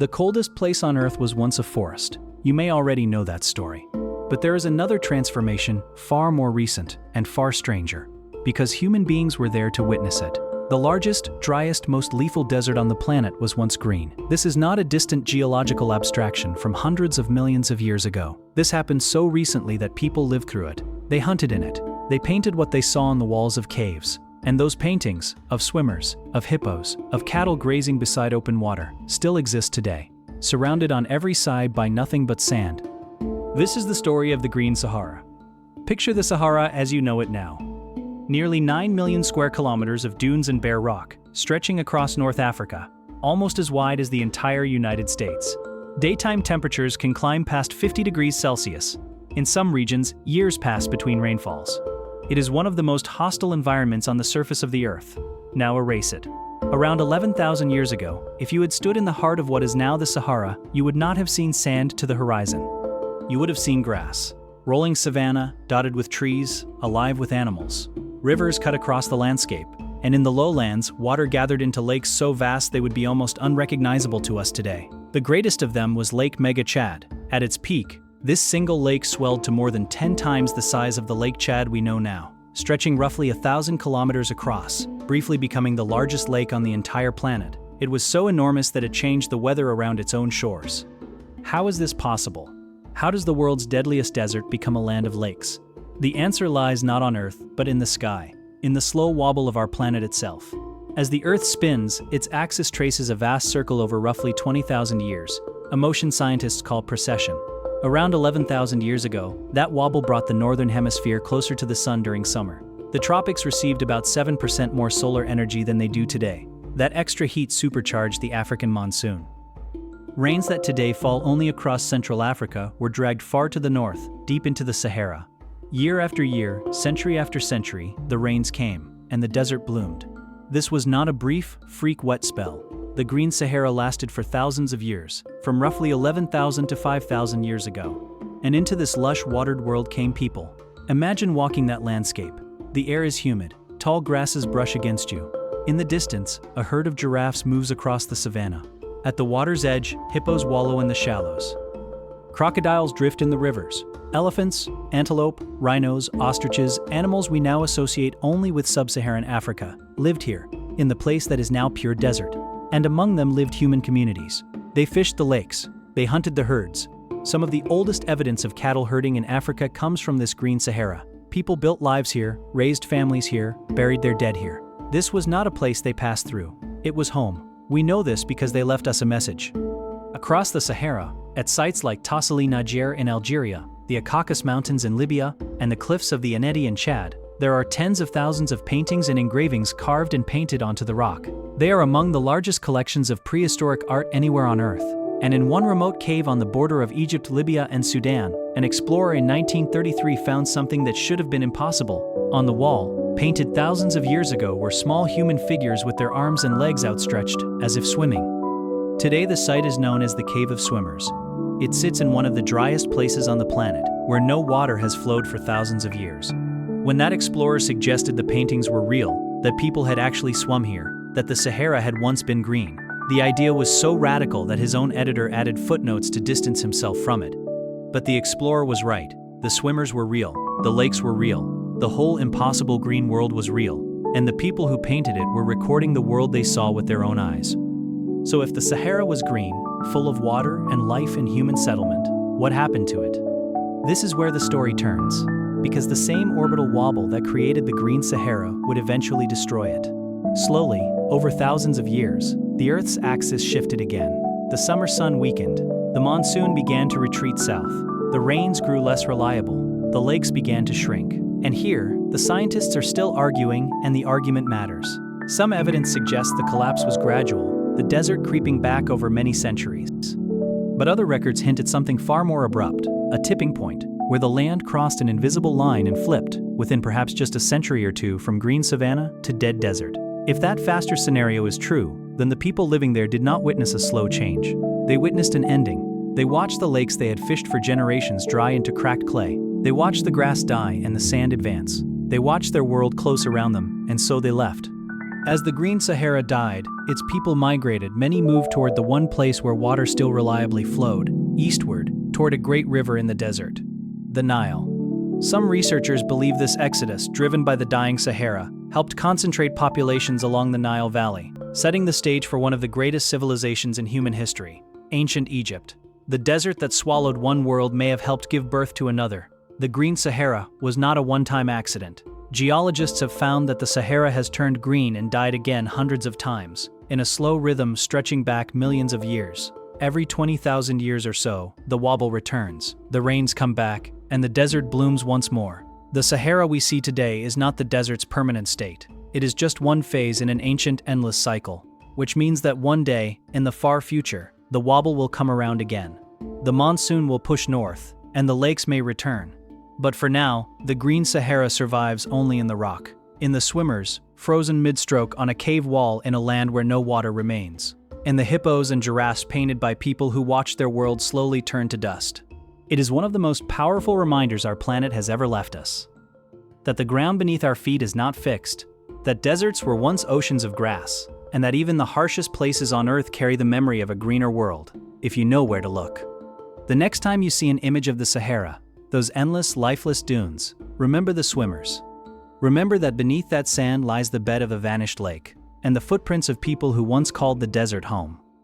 The coldest place on Earth was once a forest. You may already know that story. But there is another transformation, far more recent and far stranger, because human beings were there to witness it. The largest, driest, most lethal desert on the planet was once green. This is not a distant geological abstraction from hundreds of millions of years ago. This happened so recently that people lived through it. They hunted in it. They painted what they saw on the walls of caves. And those paintings, of swimmers, of hippos, of cattle grazing beside open water, still exist today, surrounded on every side by nothing but sand. This is the story of the Green Sahara. Picture the Sahara as you know it now. Nearly 9 million square kilometers of dunes and bare rock, stretching across North Africa, almost as wide as the entire United States. Daytime temperatures can climb past 50 degrees Celsius. In some regions, years pass between rainfalls. It is one of the most hostile environments on the surface of the Earth. Now erase it. Around 11,000 years ago, if you had stood in the heart of what is now the Sahara, you would not have seen sand to the horizon. You would have seen grass, rolling savanna, dotted with trees, alive with animals. Rivers cut across the landscape, and in the lowlands, water gathered into lakes so vast they would be almost unrecognizable to us today. The greatest of them was Lake Mega Chad. At its peak, this single lake swelled to more than 10 times the size of the Lake Chad we know now, stretching roughly 1,000 kilometers across, briefly becoming the largest lake on the entire planet. It was so enormous that it changed the weather around its own shores. How is this possible? How does the world's deadliest desert become a land of lakes? The answer lies not on Earth, but in the sky, in the slow wobble of our planet itself. As the Earth spins, its axis traces a vast circle over roughly 20,000 years, a motion scientists call precession. Around 11,000 years ago, that wobble brought the northern hemisphere closer to the sun during summer. The tropics received about 7% more solar energy than they do today. That extra heat supercharged the African monsoon. Rains that today fall only across Central Africa were dragged far to the north, deep into the Sahara. Year after year, century after century, the rains came, and the desert bloomed. This was not a brief, freak wet spell. The Green Sahara lasted for thousands of years, from roughly 11,000 to 5,000 years ago. And into this lush, watered world came people. Imagine walking that landscape. The air is humid, tall grasses brush against you. In the distance, a herd of giraffes moves across the savanna. At the water's edge, hippos wallow in the shallows. Crocodiles drift in the rivers. Elephants, antelope, rhinos, ostriches, animals we now associate only with sub-Saharan Africa, lived here, in the place that is now pure desert. And among them lived human communities. They fished the lakes. They hunted the herds. Some of the oldest evidence of cattle herding in Africa comes from this Green Sahara. People built lives here, raised families here, buried their dead here. This was not a place they passed through. It was home. We know this because they left us a message. Across the Sahara, at sites like Tassili Niger in Algeria, the Caucasus Mountains in Libya, and the cliffs of the Anneti in Chad, there are tens of thousands of paintings and engravings carved and painted onto the rock. They are among the largest collections of prehistoric art anywhere on Earth. And in one remote cave on the border of Egypt, Libya, and Sudan, an explorer in 1933 found something that should have been impossible. On the wall, painted thousands of years ago, were small human figures with their arms and legs outstretched, as if swimming. Today the site is known as the Cave of Swimmers. It sits in one of the driest places on the planet, where no water has flowed for thousands of years. When that explorer suggested the paintings were real, that people had actually swum here, that the Sahara had once been green, the idea was so radical that his own editor added footnotes to distance himself from it. But the explorer was right. The swimmers were real, the lakes were real, the whole impossible green world was real, and the people who painted it were recording the world they saw with their own eyes. So if the Sahara was green, full of water and life and human settlement, what happened to it? This is where the story turns, because the same orbital wobble that created the Green Sahara would eventually destroy it. Slowly, over thousands of years, the Earth's axis shifted again. The summer sun weakened. The monsoon began to retreat south. The rains grew less reliable. The lakes began to shrink. And here, the scientists are still arguing, and the argument matters. Some evidence suggests the collapse was gradual, the desert creeping back over many centuries. But other records hint at something far more abrupt, a tipping point, where the land crossed an invisible line and flipped, within perhaps just a century or two, from green savanna to dead desert. If that faster scenario is true, then the people living there did not witness a slow change. They witnessed an ending. They watched the lakes they had fished for generations dry into cracked clay. They watched the grass die and the sand advance. They watched their world close around them, and so they left. As the Green Sahara died, its people migrated. Many moved toward the one place where water still reliably flowed, eastward, toward a great river in the desert, the Nile. Some researchers believe this exodus, driven by the dying Sahara, helped concentrate populations along the Nile Valley, setting the stage for one of the greatest civilizations in human history, ancient Egypt. The desert that swallowed one world may have helped give birth to another. The Green Sahara was not a one-time accident. Geologists have found that the Sahara has turned green and died again hundreds of times, in a slow rhythm stretching back millions of years. Every 20,000 years or so, the wobble returns, the rains come back, and the desert blooms once more. The Sahara we see today is not the desert's permanent state. It is just one phase in an ancient, endless cycle, which means that one day, in the far future, the wobble will come around again. The monsoon will push north, and the lakes may return. But for now, the Green Sahara survives only in the rock, in the swimmers, frozen mid-stroke on a cave wall in a land where no water remains, in the hippos and giraffes painted by people who watch their world slowly turn to dust. It is one of the most powerful reminders our planet has ever left us. That the ground beneath our feet is not fixed, that deserts were once oceans of grass, and that even the harshest places on Earth carry the memory of a greener world, if you know where to look. The next time you see an image of the Sahara, those endless, lifeless dunes, remember the swimmers. Remember that beneath that sand lies the bed of a vanished lake, and the footprints of people who once called the desert home.